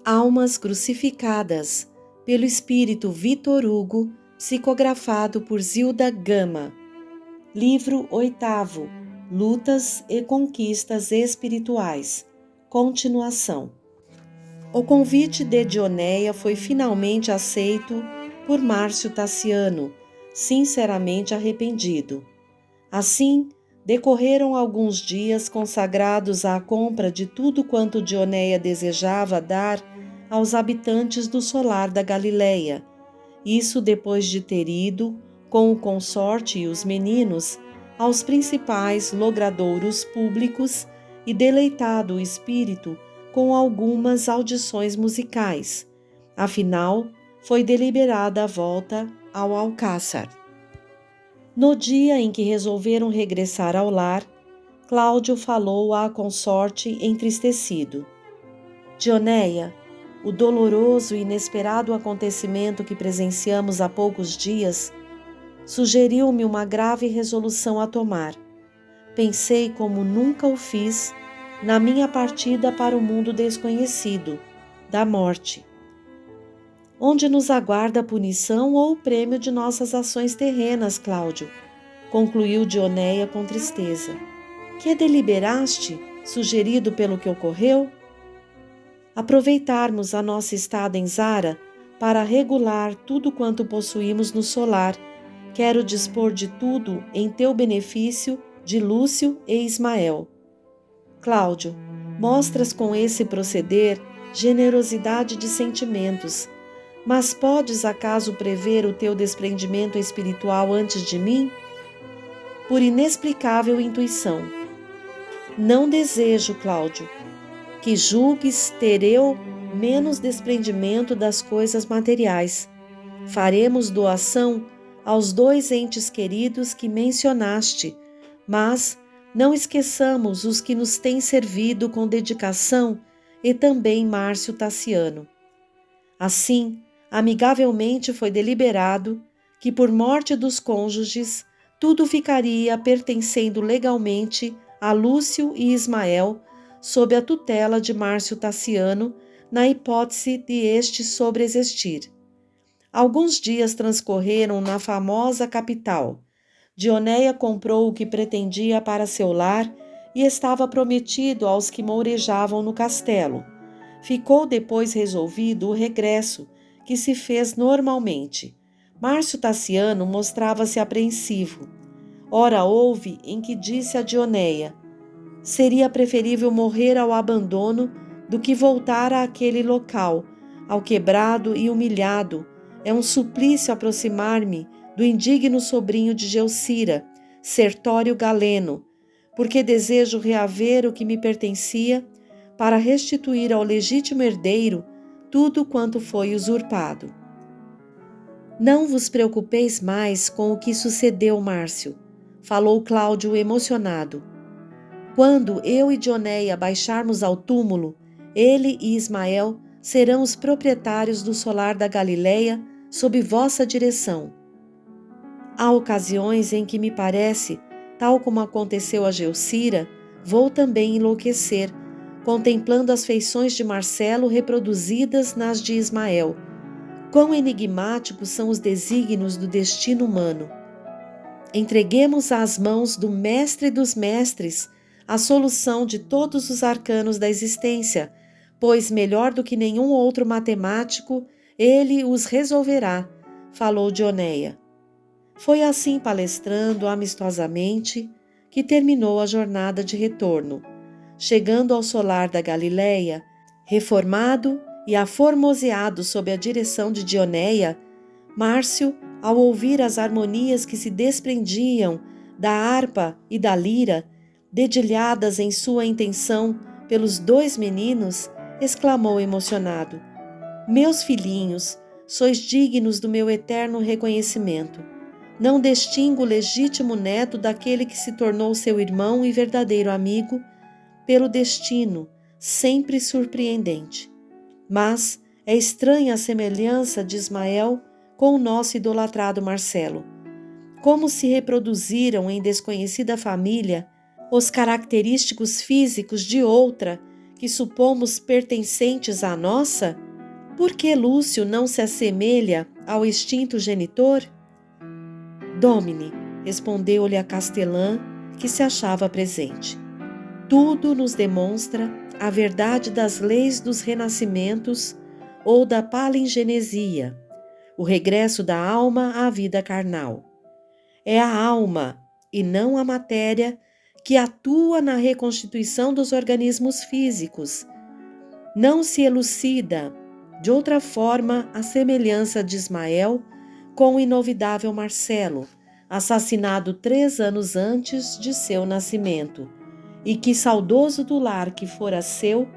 Almas Crucificadas, pelo espírito Vitor Hugo, psicografado por Zilda Gama. Livro 8º, Lutas e Conquistas Espirituais. Continuação. O convite de Dioneia foi finalmente aceito por Márcio Tassiano, sinceramente arrependido. Assim, decorreram alguns dias consagrados à compra de tudo quanto Dioneia desejava dar aos habitantes do solar da Galileia. Isso depois de ter ido, com o consorte e os meninos, aos principais logradouros públicos e deleitado o espírito com algumas audições musicais. Afinal, foi deliberada a volta ao Alcázar. No dia em que resolveram regressar ao lar, Cláudio falou à consorte entristecido. Dioneia, o doloroso e inesperado acontecimento que presenciamos há poucos dias sugeriu-me uma grave resolução a tomar. Pensei como nunca o fiz na minha partida para o mundo desconhecido, da morte, onde nos aguarda a punição ou o prêmio de nossas ações terrenas, Cláudio, concluiu Dioneia com tristeza. Que deliberaste, sugerido pelo que ocorreu? Aproveitarmos a nossa estada em Zara para regular tudo quanto possuímos no solar. Quero dispor de tudo em teu benefício de Lúcio e Ismael. Cláudio, mostras com esse proceder generosidade de sentimentos, mas podes acaso prever o teu desprendimento espiritual antes de mim? Por inexplicável intuição. Não desejo, Cláudio, que julgues ter eu menos desprendimento das coisas materiais. Faremos doação aos 2 entes queridos que mencionaste, mas não esqueçamos os que nos têm servido com dedicação e também Márcio Tassiano. Assim, amigavelmente foi deliberado que, por morte dos cônjuges, tudo ficaria pertencendo legalmente a Lúcio e Ismael, sob a tutela de Márcio Tassiano, na hipótese de este sobreexistir. Alguns dias transcorreram na famosa capital. Dioneia comprou o que pretendia para seu lar e estava prometido aos que mourejavam no castelo. Ficou depois resolvido o regresso, que se fez normalmente. Márcio Tassiano mostrava-se apreensivo. Ora houve em que disse a Dioneia: seria preferível morrer ao abandono do que voltar àquele local, ao quebrado e humilhado. É um suplício aproximar-me do indigno sobrinho de Geucira, Sertório Galeno, porque desejo reaver o que me pertencia para restituir ao legítimo herdeiro tudo quanto foi usurpado. Não vos preocupeis mais com o que sucedeu, Márcio, falou Cláudio emocionado. Quando eu e Dioneia baixarmos ao túmulo, ele e Ismael serão os proprietários do solar da Galileia sob vossa direção. Há ocasiões em que me parece, tal como aconteceu a Geucira, vou também enlouquecer, contemplando as feições de Marcelo reproduzidas nas de Ismael. Quão enigmáticos são os desígnios do destino humano. Entreguemos às mãos do Mestre dos Mestres a solução de todos os arcanos da existência, pois melhor do que nenhum outro matemático, ele os resolverá, falou Dioneia. Foi assim, palestrando amistosamente, que terminou a jornada de retorno. Chegando ao solar da Galileia, reformado e aformoseado sob a direção de Dioneia, Márcio, ao ouvir as harmonias que se desprendiam da harpa e da lira, dedilhadas em sua intenção pelos 2 meninos, exclamou emocionado: meus filhinhos, sois dignos do meu eterno reconhecimento. Não distingo o legítimo neto daquele que se tornou seu irmão e verdadeiro amigo pelo destino, sempre surpreendente. Mas é estranha a semelhança de Ismael com o nosso idolatrado Marcelo. Como se reproduziram em desconhecida família os característicos físicos de outra que supomos pertencentes à nossa, por que Lúcio não se assemelha ao extinto genitor? Domine, respondeu-lhe a castelã, que se achava presente. Tudo nos demonstra a verdade das leis dos renascimentos ou da palingenesia, o regresso da alma à vida carnal. É a alma, e não a matéria, que atua na reconstituição dos organismos físicos. Não se elucida, de outra forma, a semelhança de Ismael com o inovidável Marcelo, assassinado 3 anos antes de seu nascimento, e que, saudoso do lar que fora seu,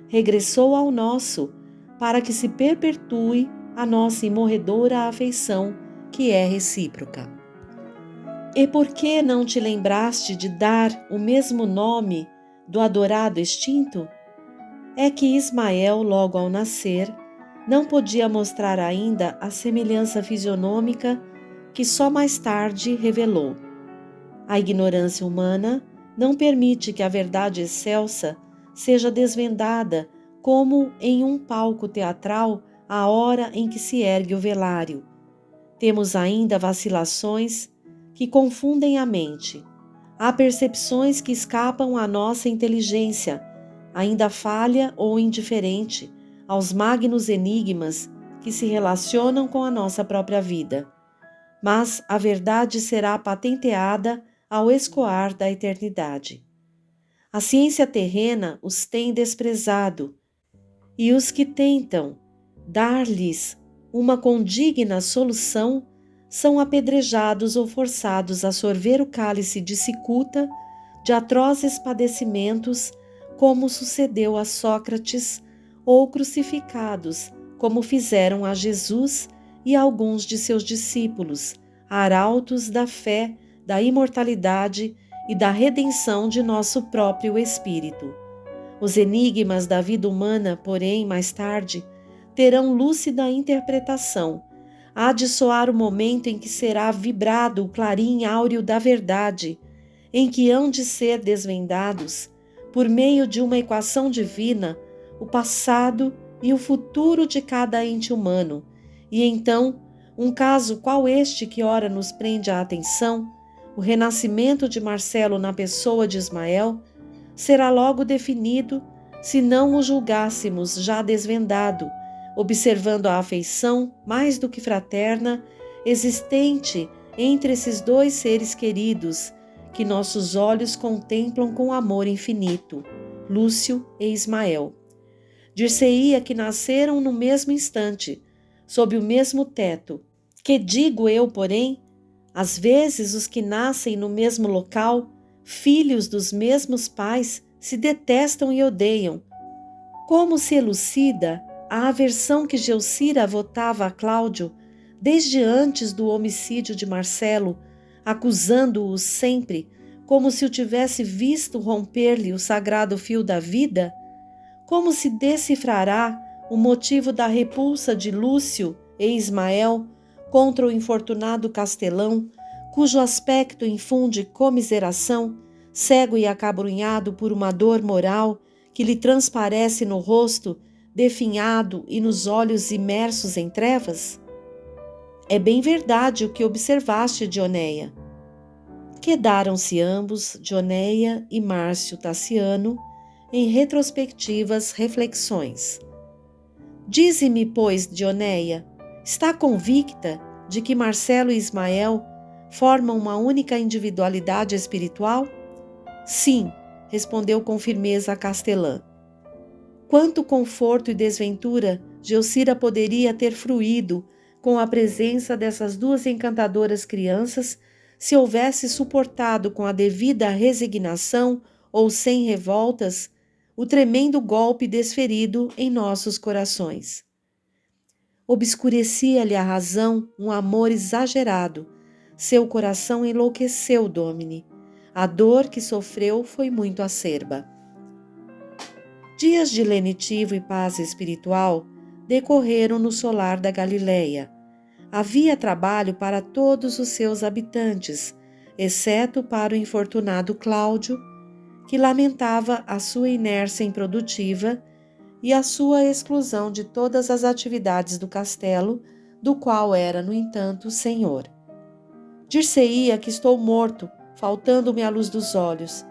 regressou ao nosso, para que se perpetue a nossa imorredora afeição, que é recíproca. E por que não te lembraste de dar o mesmo nome do adorado extinto? É que Ismael, logo ao nascer, não podia mostrar ainda a semelhança fisionômica que só mais tarde revelou. A ignorância humana não permite que a verdade excelsa seja desvendada como em um palco teatral à hora em que se ergue o velário. Temos ainda vacilações que confundem a mente. Há percepções que escapam à nossa inteligência, ainda falha ou indiferente aos magnos enigmas que se relacionam com a nossa própria vida. Mas a verdade será patenteada ao escoar da eternidade. A ciência terrena os tem desprezado, e os que tentam dar-lhes uma condigna solução são apedrejados ou forçados a sorver o cálice de cicuta de atrozes padecimentos, como sucedeu a Sócrates, ou crucificados, como fizeram a Jesus e a alguns de seus discípulos, arautos da fé, da imortalidade e da redenção de nosso próprio espírito. Os enigmas da vida humana, porém, mais tarde, terão lúcida interpretação. Há de soar o momento em que será vibrado o clarim áureo da verdade, em que hão de ser desvendados, por meio de uma equação divina, o passado e o futuro de cada ente humano, e então, um caso qual este que ora nos prende a atenção, o renascimento de Marcelo na pessoa de Ismael, será logo definido se não o julgássemos já desvendado, observando a afeição, mais do que fraterna, existente entre esses dois seres queridos, que nossos olhos contemplam com amor infinito, Lúcio e Ismael. Dir-se-ia que nasceram no mesmo instante, sob o mesmo teto. Que digo eu, porém? Às vezes os que nascem no mesmo local, filhos dos mesmos pais, se detestam e odeiam. Como se elucida a aversão que Geucira votava a Cláudio desde antes do homicídio de Marcelo, acusando-o sempre como se o tivesse visto romper-lhe o sagrado fio da vida? Como se decifrará o motivo da repulsa de Lúcio e Ismael contra o infortunado castelão, cujo aspecto infunde comiseração, cego e acabrunhado por uma dor moral que lhe transparece no rosto, definhado e nos olhos imersos em trevas? É bem verdade o que observaste, Dioneia. Quedaram-se ambos, Dioneia e Márcio Tassiano, em retrospectivas reflexões. Dize-me, pois, Dioneia, está convicta de que Marcelo e Ismael formam uma única individualidade espiritual? Sim, respondeu com firmeza a castelã. Quanto conforto e desventura Geucira poderia ter fruído com a presença dessas duas encantadoras crianças se houvesse suportado com a devida resignação ou sem revoltas o tremendo golpe desferido em nossos corações. Obscurecia-lhe a razão um amor exagerado. Seu coração enlouqueceu, Domine. A dor que sofreu foi muito acerba. Dias de lenitivo e paz espiritual decorreram no solar da Galileia. Havia trabalho para todos os seus habitantes, exceto para o infortunado Cláudio, que lamentava a sua inércia improdutiva e a sua exclusão de todas as atividades do castelo, do qual era, no entanto, senhor. Dir-se-ia que estou morto, faltando-me a luz dos olhos.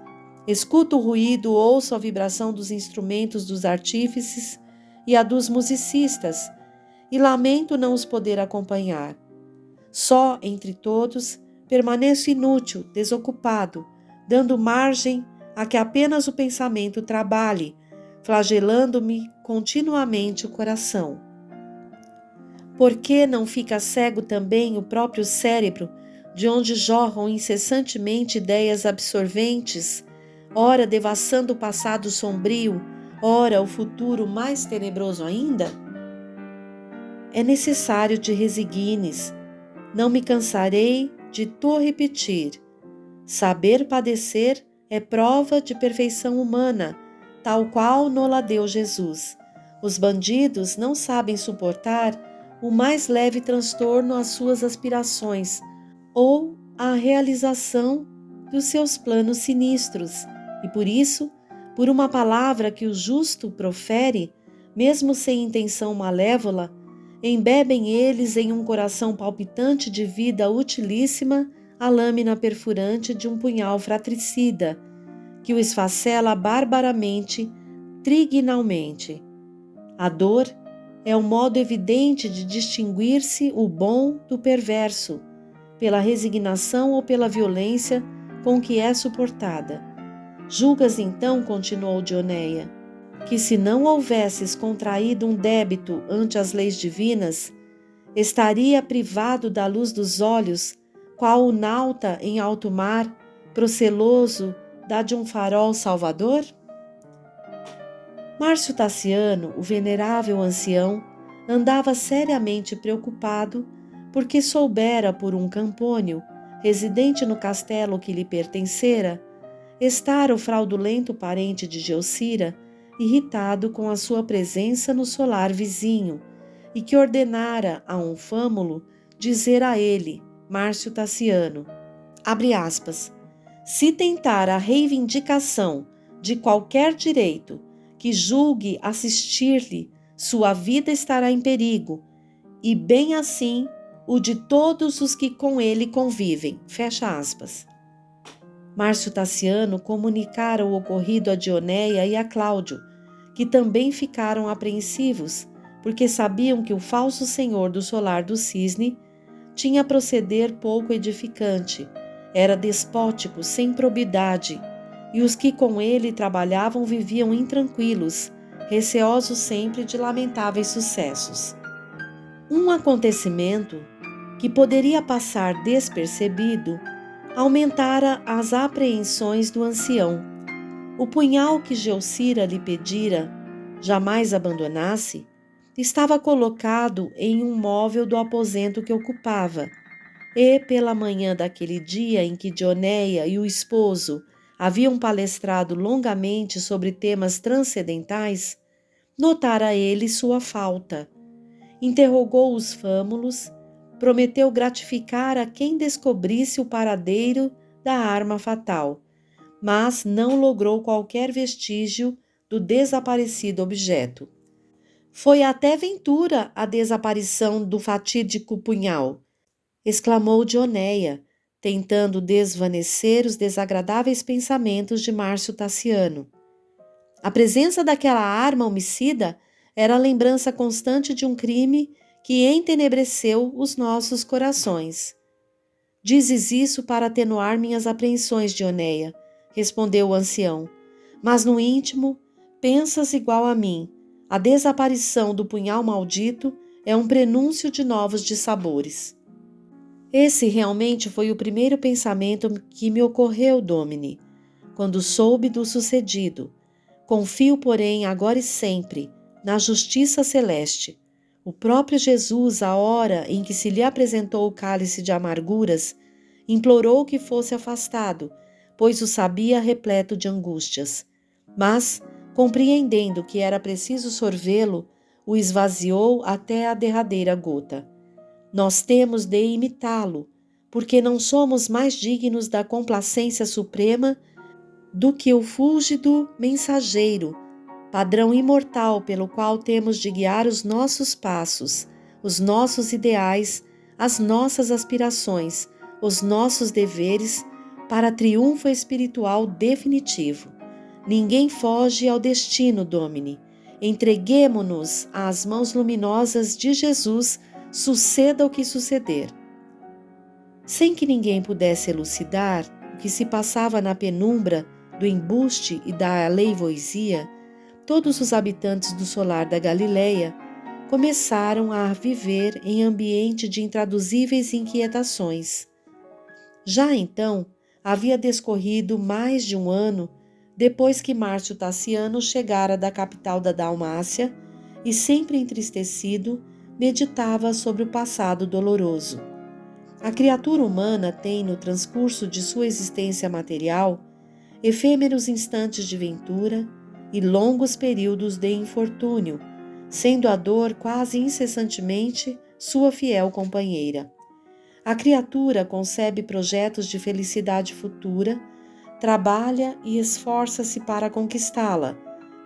Escuto o ruído, ouço a vibração dos instrumentos dos artífices e a dos musicistas, e lamento não os poder acompanhar. Só, entre todos, permaneço inútil, desocupado, dando margem a que apenas o pensamento trabalhe, flagelando-me continuamente o coração. Por que não fica cego também o próprio cérebro, de onde jorram incessantemente ideias absorventes, ora devassando o passado sombrio, ora o futuro mais tenebroso ainda? É necessário te resignes, não me cansarei de to repetir. Saber padecer é prova de perfeição humana, tal qual nola deu Jesus. Os bandidos não sabem suportar o mais leve transtorno às suas aspirações ou à realização dos seus planos sinistros, e por isso, por uma palavra que o justo profere, mesmo sem intenção malévola, embebem eles em um coração palpitante de vida utilíssima a lâmina perfurante de um punhal fratricida, que o esfacela barbaramente, triginalmente. A dor é um modo evidente de distinguir-se o bom do perverso, pela resignação ou pela violência com que é suportada. Julgas então, continuou Dioneia, que se não houvesses contraído um débito ante as leis divinas, estaria privado da luz dos olhos, qual o nauta em alto mar, proceloso da de um farol salvador? Márcio Tassiano, o venerável ancião, andava seriamente preocupado porque soubera por um Campônio, residente no castelo que lhe pertencera, estar o fraudulento parente de Geossira, irritado com a sua presença no solar vizinho, e que ordenara a um fâmulo dizer a ele, Márcio Tassiano, abre aspas, se tentar a reivindicação de qualquer direito que julgue assistir-lhe, sua vida estará em perigo, e bem assim o de todos os que com ele convivem. Fecha aspas. Márcio Tassiano comunicara o ocorrido a Dioneia e a Cláudio, que também ficaram apreensivos, porque sabiam que o falso senhor do solar do cisne tinha proceder pouco edificante, era despótico, sem probidade, e os que com ele trabalhavam viviam intranquilos, receosos sempre de lamentáveis sucessos. Um acontecimento que poderia passar despercebido aumentara as apreensões do ancião. O punhal que Geossira lhe pedira jamais abandonasse estava colocado em um móvel do aposento que ocupava, e pela manhã daquele dia em que Dioneia e o esposo haviam palestrado longamente sobre temas transcendentais, notara ele sua falta. Interrogou os fâmulos, prometeu gratificar a quem descobrisse o paradeiro da arma fatal, mas não logrou qualquer vestígio do desaparecido objeto. Foi até ventura a desaparição do fatídico punhal, exclamou Dioneia, tentando desvanecer os desagradáveis pensamentos de Márcio Tassiano. A presença daquela arma homicida era a lembrança constante de um crime que entenebreceu os nossos corações. Dizes isso para atenuar minhas apreensões, Dioneia, respondeu o ancião, mas no íntimo pensas igual a mim. A desaparição do punhal maldito é um prenúncio de novos dissabores. Esse realmente foi o primeiro pensamento que me ocorreu, Domine, quando soube do sucedido. Confio, porém, agora e sempre, na justiça celeste. O próprio Jesus, à hora em que se lhe apresentou o cálice de amarguras, implorou que fosse afastado, pois o sabia repleto de angústias. Mas, compreendendo que era preciso sorvê-lo, o esvaziou até a derradeira gota. Nós temos de imitá-lo, porque não somos mais dignos da complacência suprema do que o fúlgido mensageiro, padrão imortal pelo qual temos de guiar os nossos passos, os nossos ideais, as nossas aspirações, os nossos deveres para triunfo espiritual definitivo. Ninguém foge ao destino, Domine. Entreguemo-nos às mãos luminosas de Jesus, suceda o que suceder. Sem que ninguém pudesse elucidar o que se passava na penumbra do embuste e da aleivoisia, todos os habitantes do solar da Galileia começaram a viver em ambiente de intraduzíveis inquietações. Já então, havia descorrido mais de um ano depois que Márcio Tassiano chegara da capital da Dalmácia e, sempre entristecido, meditava sobre o passado doloroso. A criatura humana tem, no transcurso de sua existência material, efêmeros instantes de ventura e longos períodos de infortúnio, sendo a dor quase incessantemente sua fiel companheira. A criatura concebe projetos de felicidade futura, trabalha e esforça-se para conquistá-la,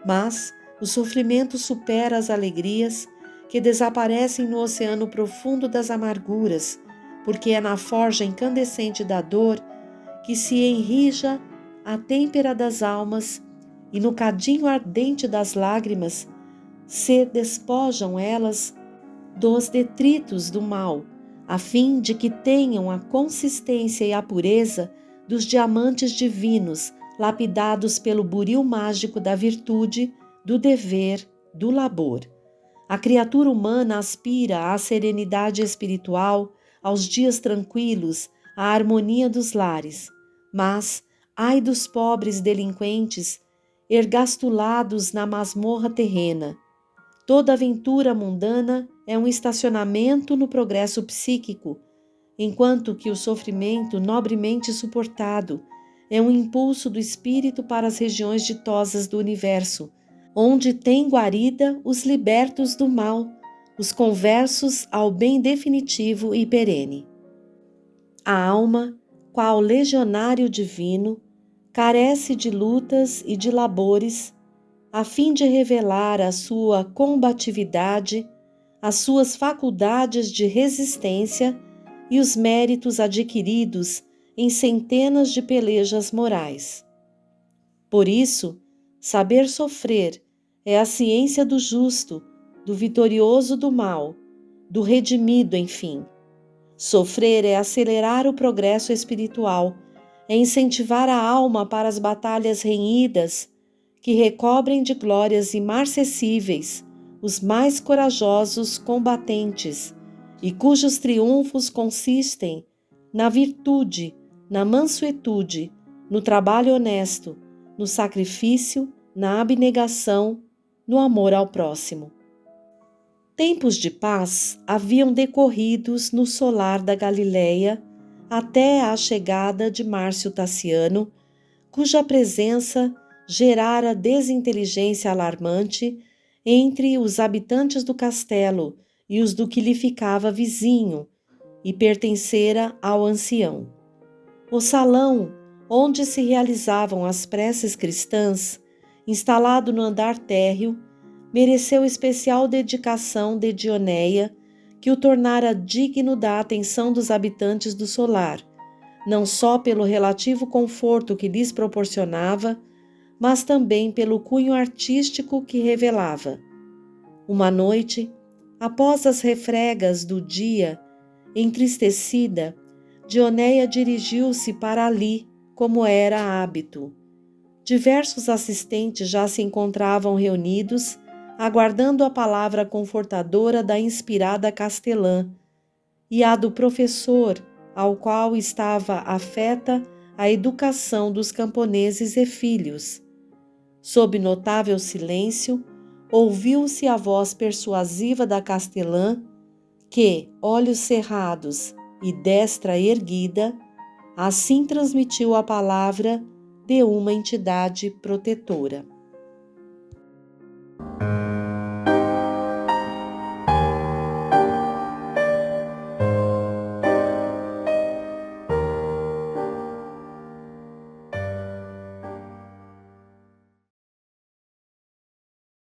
mas o sofrimento supera as alegrias que desaparecem no oceano profundo das amarguras, porque é na forja incandescente da dor que se enrija a têmpera das almas e no cadinho ardente das lágrimas se despojam elas dos detritos do mal, a fim de que tenham a consistência e a pureza dos diamantes divinos lapidados pelo buril mágico da virtude, do dever, do labor. A criatura humana aspira à serenidade espiritual, aos dias tranquilos, à harmonia dos lares. Mas, ai dos pobres delinquentes, ergastulados na masmorra terrena. Toda aventura mundana é um estacionamento no progresso psíquico, enquanto que o sofrimento nobremente suportado é um impulso do espírito para as regiões ditosas do universo, onde têm guarida os libertos do mal, os conversos ao bem definitivo e perene. A alma, qual legionário divino, carece de lutas e de labores, a fim de revelar a sua combatividade, as suas faculdades de resistência e os méritos adquiridos em centenas de pelejas morais. Por isso, saber sofrer é a ciência do justo, do vitorioso do mal, do redimido, enfim. Sofrer é acelerar o progresso espiritual, é incentivar a alma para as batalhas renhidas, que recobrem de glórias imarcessíveis os mais corajosos combatentes e cujos triunfos consistem na virtude, na mansuetude, no trabalho honesto, no sacrifício, na abnegação, no amor ao próximo. Tempos de paz haviam decorridos no solar da Galileia até a chegada de Márcio Tassiano, cuja presença gerara desinteligência alarmante entre os habitantes do castelo e os do que lhe ficava vizinho e pertencera ao ancião. O salão, onde se realizavam as preces cristãs, instalado no andar térreo, mereceu especial dedicação de Dioneia, que o tornara digno da atenção dos habitantes do solar, não só pelo relativo conforto que lhes proporcionava, mas também pelo cunho artístico que revelava. Uma noite, após as refregas do dia, entristecida, Dioneia dirigiu-se para ali, como era hábito. Diversos assistentes já se encontravam reunidos, aguardando a palavra confortadora da inspirada castelã e a do professor, ao qual estava afeta a educação dos camponeses e filhos. Sob notável silêncio, ouviu-se a voz persuasiva da castelã que, olhos cerrados e destra erguida, assim transmitiu a palavra de uma entidade protetora.